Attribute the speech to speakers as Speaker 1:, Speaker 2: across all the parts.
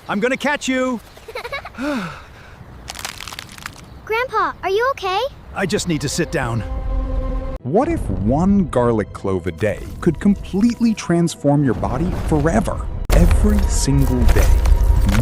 Speaker 1: I'm gonna catch you!
Speaker 2: Grandpa, are you okay?
Speaker 1: I just need to sit down.
Speaker 3: What if one garlic clove a day could completely transform your body forever? Every single day,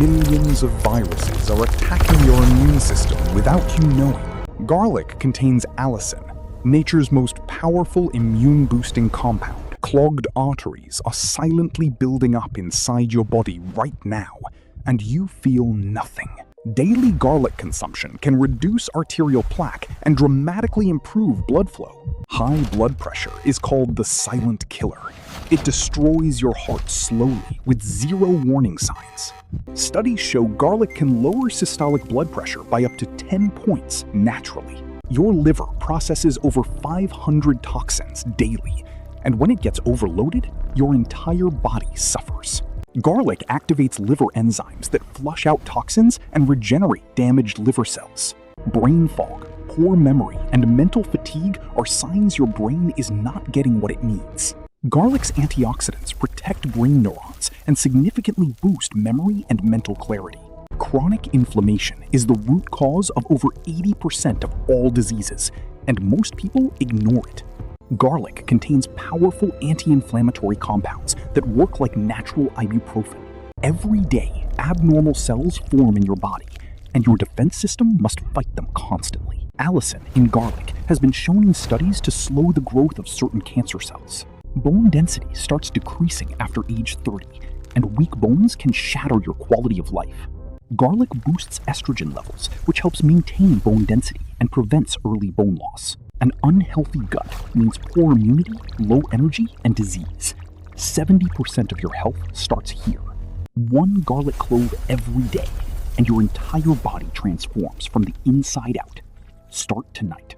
Speaker 3: millions of viruses are attacking your immune system without you knowing. Garlic contains allicin, nature's most powerful immune-boosting compound. Clogged arteries are silently building up inside your body right now, and you feel nothing. Daily garlic consumption can reduce arterial plaque and dramatically improve blood flow. High blood pressure is called the silent killer. It destroys your heart slowly with zero warning signs. Studies show garlic can lower systolic blood pressure by up to 10 points naturally. Your liver processes over 500 toxins daily, and when it gets overloaded, your entire body suffers. Garlic activates liver enzymes that flush out toxins and regenerate damaged liver cells. Brain fog, poor memory, and mental fatigue are signs your brain is not getting what it needs. Garlic's antioxidants protect brain neurons and significantly boost memory and mental clarity. Chronic inflammation is the root cause of over 80% of all diseases, and most people ignore it. Garlic contains powerful anti-inflammatory compounds that work like natural ibuprofen. Every day, abnormal cells form in your body, and your defense system must fight them constantly. Allicin in garlic has been shown in studies to slow the growth of certain cancer cells. Bone density starts decreasing after age 30, and weak bones can shatter your quality of life. Garlic boosts estrogen levels, which helps maintain bone density and prevents early bone loss. An unhealthy gut means poor immunity, low energy, and disease. 70% of your health starts here. One garlic clove every day, and your entire body transforms from the inside out. Start tonight.